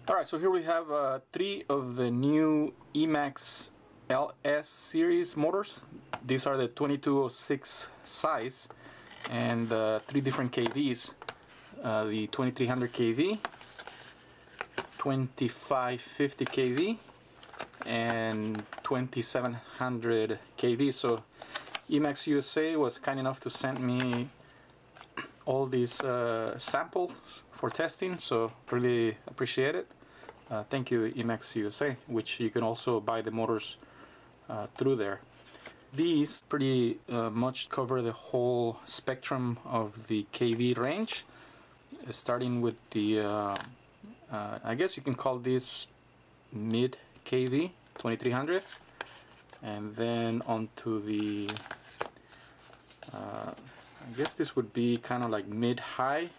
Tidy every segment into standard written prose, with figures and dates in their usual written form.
Alright, so here we have 3 of the new EMAX LS series motors. These are the 2206 size and 3 different KVs. The 2300 KV, 2550 KV, and 2700 KV. So EMAX USA was kind enough to send me all these samples for testing, so really appreciate it. Thank you, EMAX USA, which you can also buy the motors through there. These pretty much cover the whole spectrum of the KV range, starting with the I guess you can call this mid KV 2300, and then onto the I guess this would be kind of like mid-high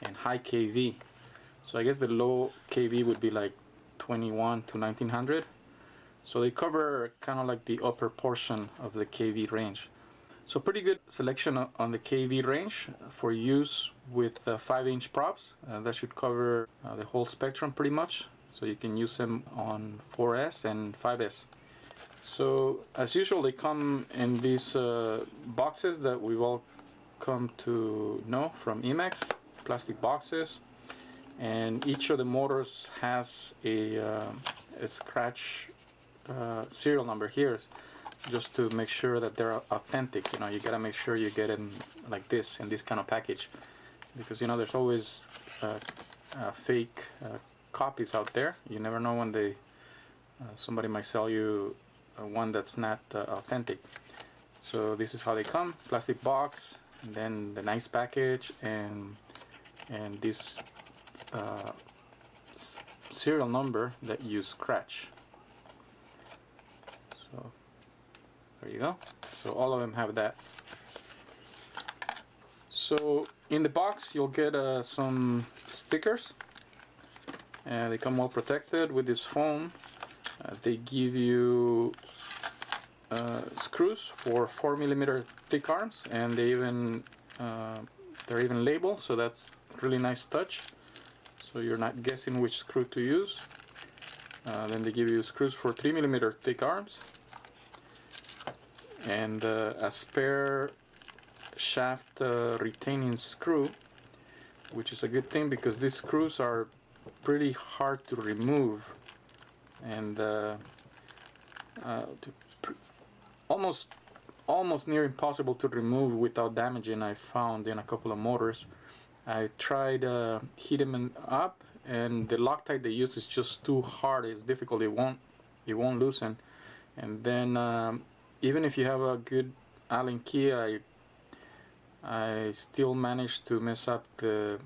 and high KV. So I guess the low KV would be like 21 to 1900. So they cover kind of like the upper portion of the KV range. So pretty good selection on the KV range for use with 5-inch props. That should cover the whole spectrum pretty much. So you can use them on 4S and 5S. So as usual, they come in these boxes that we've all come to know from EMAX, plastic boxes, and each of the motors has a scratch serial number here, just to make sure that they're authentic. You know, you gotta make sure you get them like this, in this kind of package, because you know there's always fake copies out there. You never know when they somebody might sell you one that's not authentic. So this is how they come: plastic box, and then the nice package, and this serial number that you scratch. So there you go. So all of them have that. So in the box you'll get some stickers, and they come well protected with this foam. They give you screws for 4mm thick arms, and they're even labeled, so that's really nice touch. So you're not guessing which screw to use. Then they give you screws for 3mm thick arms, and a spare shaft retaining screw, which is a good thing because these screws are pretty hard to remove, and almost near impossible to remove without damaging. I found in a couple of motors. I tried heating them up, and the Loctite they use is just too hard. It's difficult. It won't loosen. And then even if you have a good Allen key, I still managed to mess up the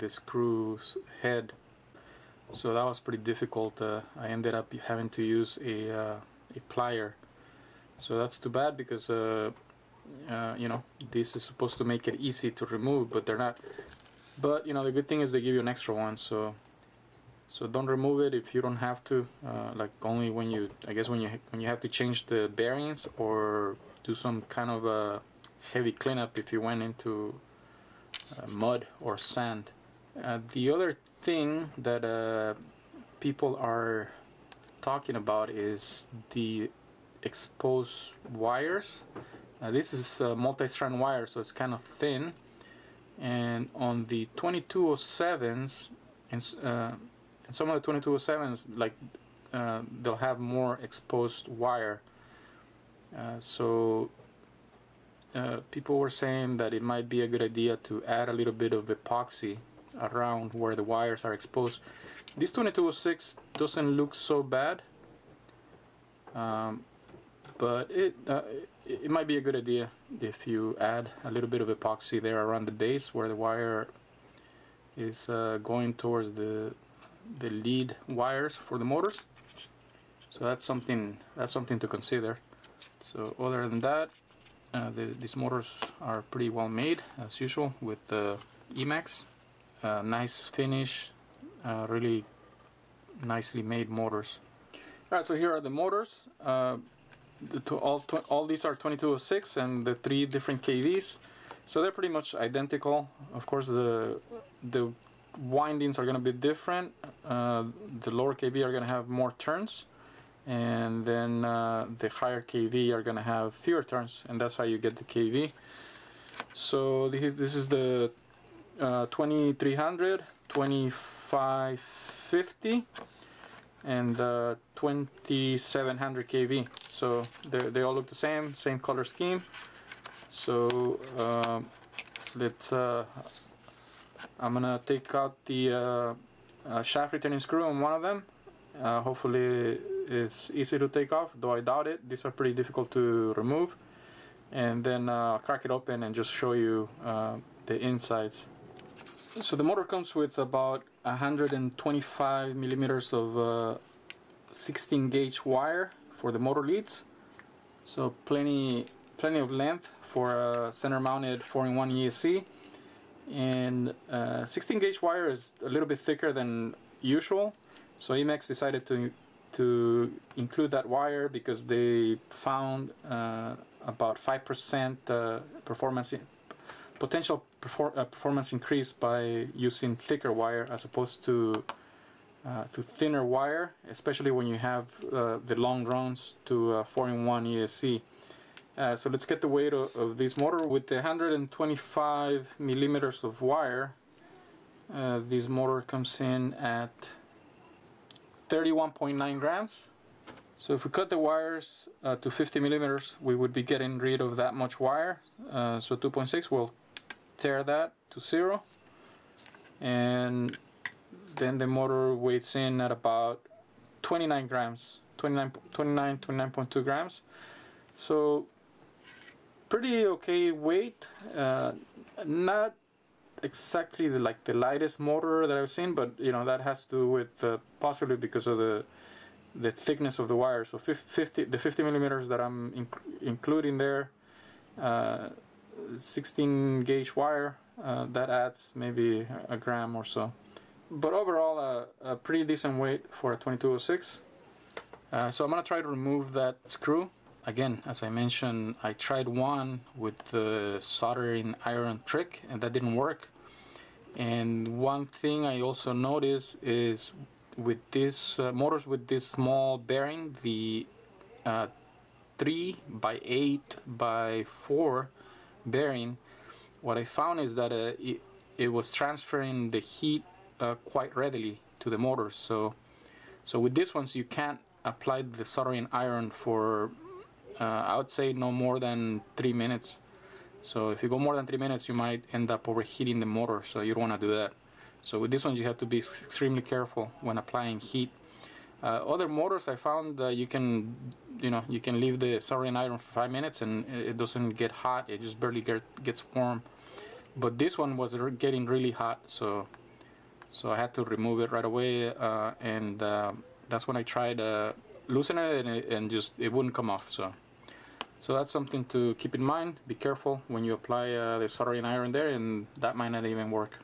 screw's head. So that was pretty difficult. I ended up having to use a plier. So that's too bad, because you know, this is supposed to make it easy to remove, but they're not. But you know, the good thing is they give you an extra one, so don't remove it if you don't have to. Like only when you, I guess when you have to change the bearings or do some kind of a heavy cleanup if you went into mud or sand. The other thing that people are talking about is the exposed wires. This is a multi-strand wire, so it's kind of thin, and on the 2207s and some of the 2207s, like they'll have more exposed wire. So people were saying that it might be a good idea to add a little bit of epoxy around where the wires are exposed. This 2206 doesn't look so bad, but it might be a good idea if you add a little bit of epoxy there around the base where the wire is going towards the lead wires for the motors. So that's something to consider. So other than that, these motors are pretty well made as usual with the EMAX. Nice finish, really nicely made motors. Alright, so here are the motors. All these are 2206 and the 3 different KVs, so they're pretty much identical. Of course, the windings are going to be different. The lower KV are going to have more turns, and then the higher KV are going to have fewer turns, and that's how you get the KV. So this is the 2300, 2550, and 2700 KV. So they all look the same color scheme. So let's I'm gonna take out the shaft retaining screw on one of them. Hopefully it's easy to take off, though I doubt it. These are pretty difficult to remove. And then crack it open and just show you the insides. So the motor comes with about 125 millimeters of 16 gauge wire for the motor leads. So plenty of length for a center mounted 4-in-1 ESC. And 16 gauge wire is a little bit thicker than usual, so EMAX decided to include that wire because they found about 5% potential performance increase by using thicker wire as opposed to thinner wire, especially when you have the long runs to a 4-in-1 ESC. So let's get the weight of this motor. With the 125 millimeters of wire, this motor comes in at 31.9 grams. So if we cut the wires to 50 millimeters, we would be getting rid of that much wire. So 2.6 will tear that to 0, and then the motor weighs in at about 29 grams, 29.2 grams. So pretty okay weight. Not exactly like the lightest motor that I've seen, but you know, that has to do with possibly because of the thickness of the wire. So the 50 millimeters that I'm including there, 16 gauge wire, that adds maybe a gram or so. But overall, a pretty decent weight for a 2206. So I'm gonna try to remove that screw. Again, as I mentioned, I tried one with the soldering iron trick, and that didn't work. And one thing I also noticed is with this motors with this small bearing, the 3x8x4 bearing, what I found is that it was transferring the heat quite readily to the motor. So with these ones you can't apply the soldering iron for I would say no more than 3 minutes. So if you go more than 3 minutes, you might end up overheating the motor, so you don't want to do that. So with this one you have to be extremely careful when applying heat. Other motors I found you can leave the soldering iron for 5 minutes and it doesn't get hot, it just barely gets warm. But this one was getting really hot, so I had to remove it right away, and that's when I tried loosening it, and just it wouldn't come off. So that's something to keep in mind. Be careful when you apply the soldering iron there, and that might not even work.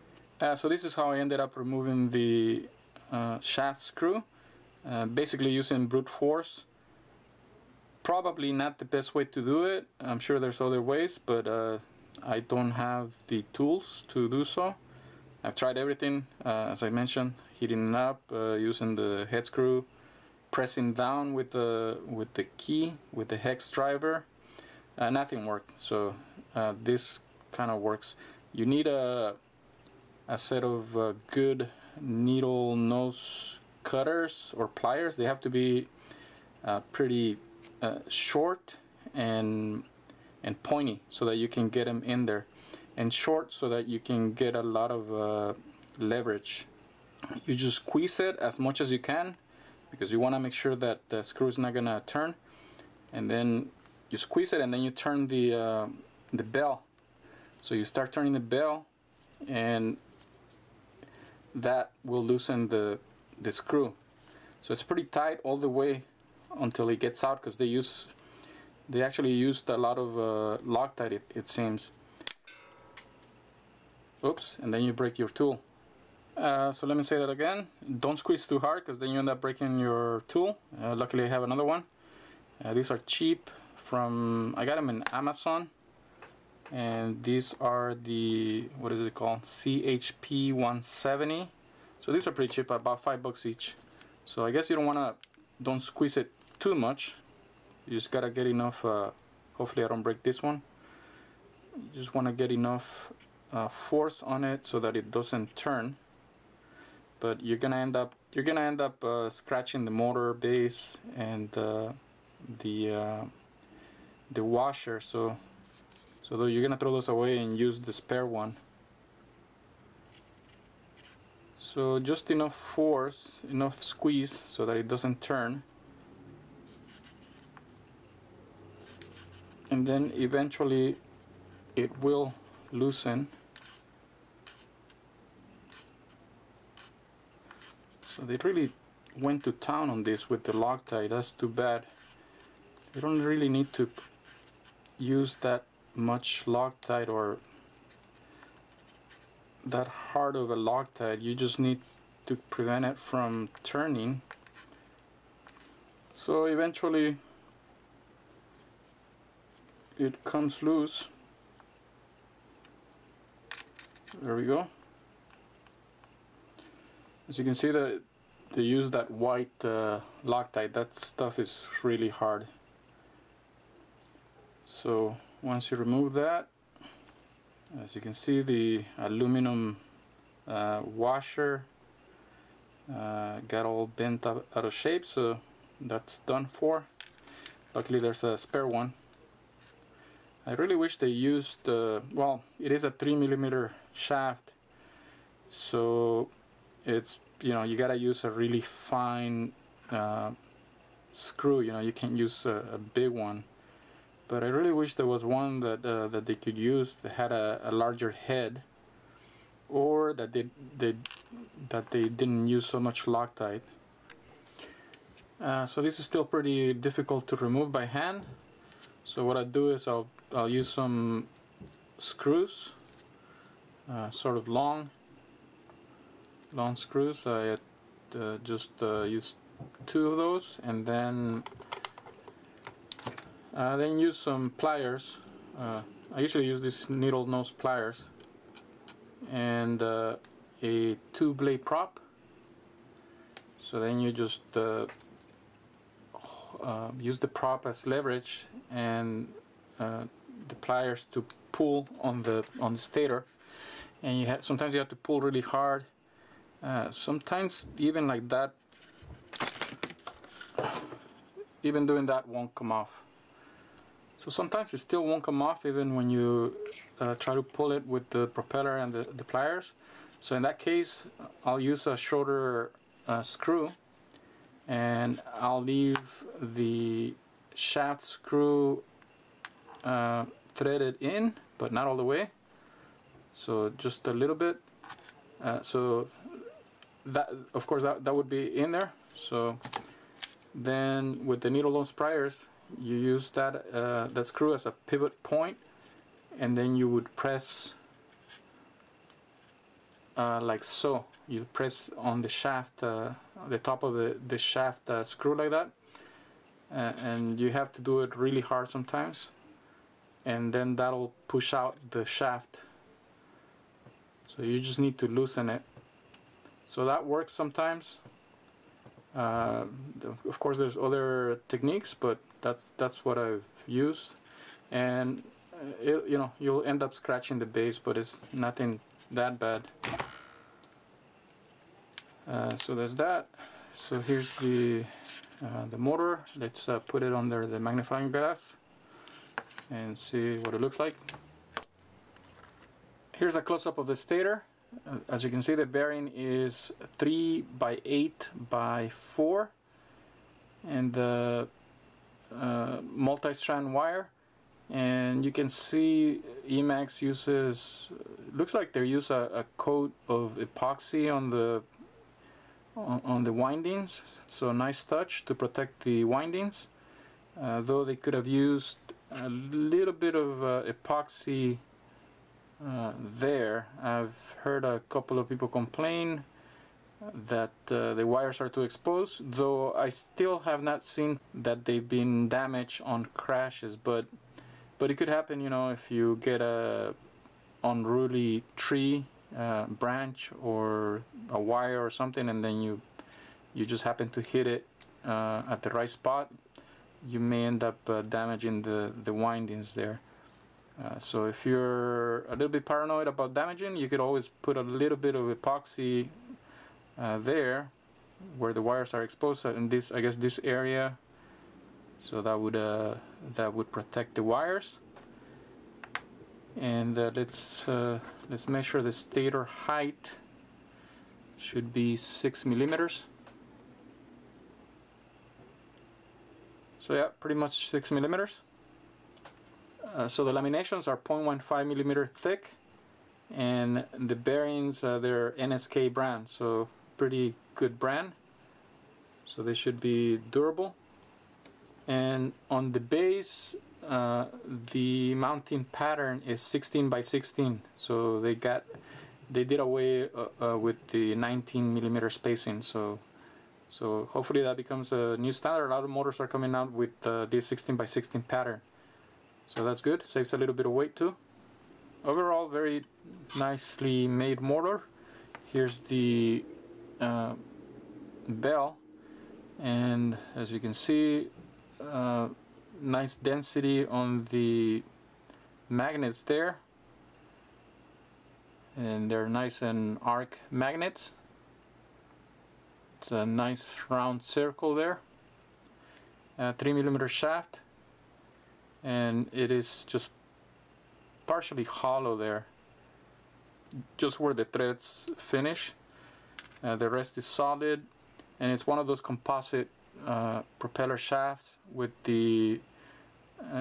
So this is how I ended up removing the shaft screw, basically using brute force. Probably not the best way to do it. I'm sure there's other ways, but I don't have the tools to do so. I've tried everything, as I mentioned, heating it up, using the head screw, pressing down with the key, with the hex driver. Nothing worked. So this kind of works. You need a set of good needle nose cutters or pliers. They have to be pretty short and pointy so that you can get them in there, and short so that you can get a lot of leverage. You just squeeze it as much as you can, because you want to make sure that the screw is not gonna turn, and then you squeeze it and then you turn the bell. So you start turning the bell, and that will loosen the screw. So it's pretty tight all the way until it gets out, because they actually used a lot of Loctite, it seems. Oops, and then you break your tool. So let me say that again. Don't squeeze too hard, because then you end up breaking your tool. Luckily I have another one. These are cheap I got them in Amazon. and these are the, what is it called, CHP 170. So these are pretty cheap, about $5 each. So I guess you don't squeeze it too much. You just gotta get enough. Hopefully I don't break this one. You just want to get enough force on it so that it doesn't turn. But you're gonna end up scratching the motor base and the washer. So though you're gonna throw those away and use the spare one. So just enough force, enough squeeze so that it doesn't turn. And then eventually it will loosen. So they really went to town on this with the Loctite. That's too bad. You don't really need to use that much Loctite or that hard of a Loctite. You just need to prevent it from turning. So eventually it comes loose. There we go. As you can see, that they use that white Loctite. That stuff is really hard. So once you remove that, as you can see, the aluminum washer got all bent out of shape, so that's done for. Luckily there's a spare one. I really wish they used, well, it is a 3mm shaft, so it's, you gotta use a really fine screw. You can't use a big one. But I really wish there was one that that they could use that had a larger head, or that they didn't use so much Loctite. So this is still pretty difficult to remove by hand. So what I do is I'll use some screws, sort of long screws. I just use 2 of those, and then use some pliers. I usually use these needle nose pliers, and a 2-blade prop. So then you just use the prop as leverage, and the pliers to pull on the stator. And sometimes you have to pull really hard. Sometimes even like that, even doing that won't come off. So sometimes it still won't come off even when you try to pull it with the propeller and the pliers. So in that case, I'll use a shorter screw, and I'll leave the shaft screw threaded in, but not all the way. So just a little bit. So that, of course, that would be in there. So then with the needle nose pliers, you use that that screw as a pivot point, and then you would press like so. You press on the shaft, the top of the shaft screw like that, and you have to do it really hard sometimes, and then that'll push out the shaft. So you just need to loosen it. So that works sometimes. Of course there's other techniques, but that's what I've used, and you'll end up scratching the base, but it's nothing that bad. So there's that. So here's the motor. Let's put it under the magnifying glass and see what it looks like. Here's a close-up of the stator. As you can see, the bearing is 3x8x4, and the multi-strand wire. And you can see EMAX uses, looks like they use a coat of epoxy on the windings. So nice touch to protect the windings. Though they could have used a little bit of epoxy there. I've heard a couple of people complain that the wires are too exposed, though I still have not seen that they've been damaged on crashes. But But it could happen, you know, if you get a unruly tree, branch, or a wire or something, and then you just happen to hit it at the right spot, you may end up damaging the windings there. So if you're a little bit paranoid about damaging, you could always put a little bit of epoxy there where the wires are exposed, in this, I guess, this area. So that would protect the wires. And let's measure the stator height. Should be 6 millimeters. So yeah, pretty much 6 millimeters. So the laminations are 0.15 millimeter thick, and the bearings, they're NSK brand, so pretty good brand. So they should be durable. And on the base, the mounting pattern is 16 by 16. So they did away with the 19 millimeter spacing. So hopefully that becomes a new standard. A lot of motors are coming out with this 16 by 16 pattern. So that's good. Saves a little bit of weight too. Overall, very nicely made motor. Here's the bell, and as you can see, nice density on the magnets there, and they're nice and arc magnets. It's a nice round circle there. 3 millimeter shaft, and it is just partially hollow there, just where the threads finish. The rest is solid, and it's one of those composite propeller shafts with the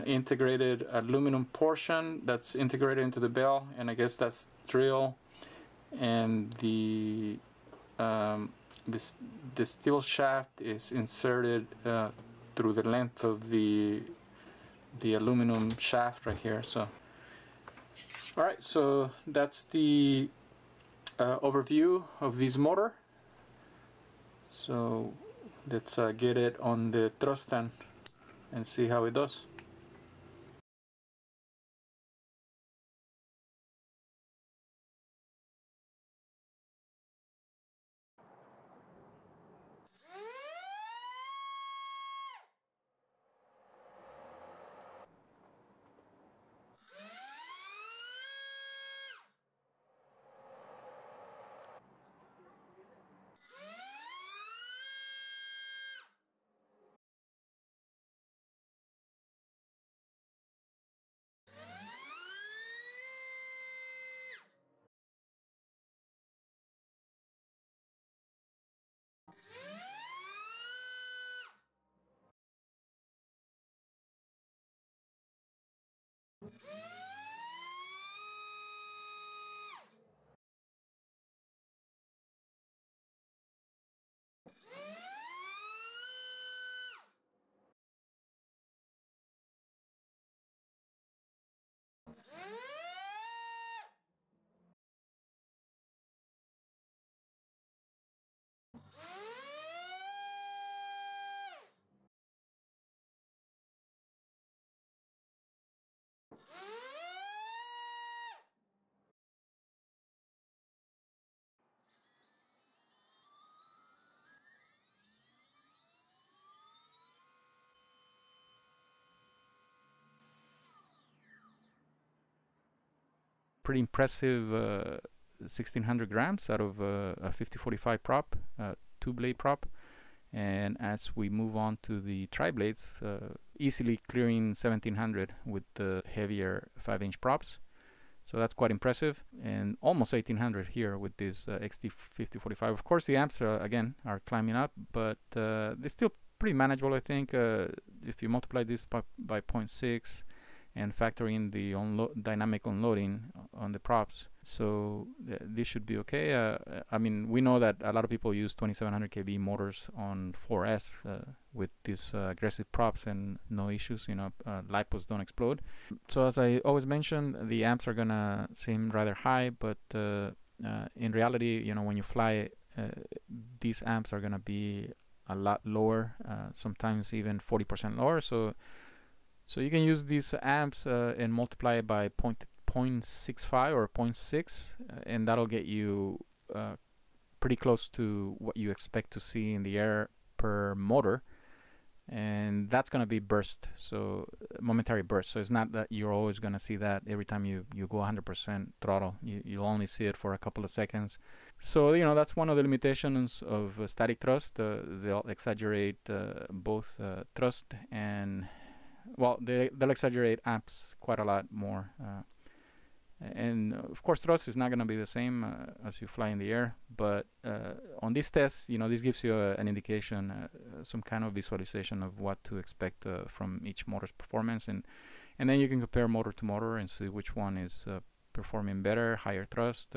integrated aluminum portion that's integrated into the bell, and I guess that's drill, and the steel shaft is inserted through the length of the aluminum shaft right here. So alright, so that's the overview of this motor. So let's get it on the thrust stand and see how it does. Pretty impressive 1600 grams out of a 5045 prop, 2-blade prop. And as we move on to the tri-blades, easily clearing 1700 with the heavier 5-inch props. So that's quite impressive, and almost 1800 here with this XT5045. Of course, the amps again are climbing up, but they're still pretty manageable, I think. If you multiply this by 0.6 and factor in the dynamic unloading on the props, so this should be okay. I mean, we know that a lot of people use 2700 kV motors on 4S with these aggressive props and no issues, you know, lipos don't explode. So as I always mention, the amps are gonna seem rather high, but in reality, you know, when you fly, these amps are gonna be a lot lower, sometimes even 40% lower. So So you can use these amps and multiply it by 0.65 or 0.6, and that'll get you pretty close to what you expect to see in the air per motor. And that's going to be burst, so momentary burst. So it's not that you're always going to see that every time you go 100% throttle. You'll only see it for a couple of seconds. So that's one of the limitations of static thrust. They'll exaggerate both thrust and, well, they'll exaggerate amps quite a lot more. And of course, thrust is not going to be the same as you fly in the air, but on this test, this gives you an indication, some kind of visualization of what to expect from each motor's performance, and then you can compare motor to motor and see which one is performing better, higher thrust,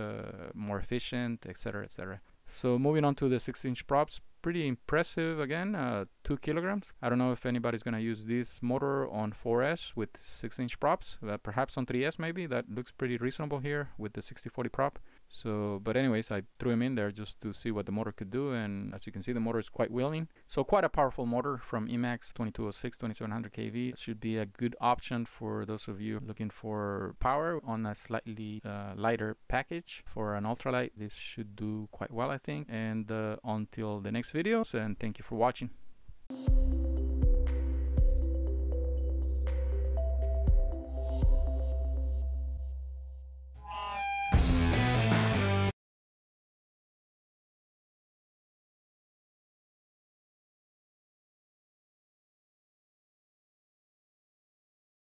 more efficient, etc., etc. So moving on to the 6-inch props, pretty impressive again, 2 kilograms. I don't know if anybody's going to use this motor on 4S with 6-inch props, perhaps on 3S maybe. That looks pretty reasonable here with the 60/40 prop. So, but anyways, I threw him in there just to see what the motor could do, and as you can see, the motor is quite willing. So quite a powerful motor from EMAX 2206-2700KV. It should be a good option for those of you looking for power on a slightly lighter package. For an ultralight, this should do quite well, I think. And until the next videos, and thank you for watching.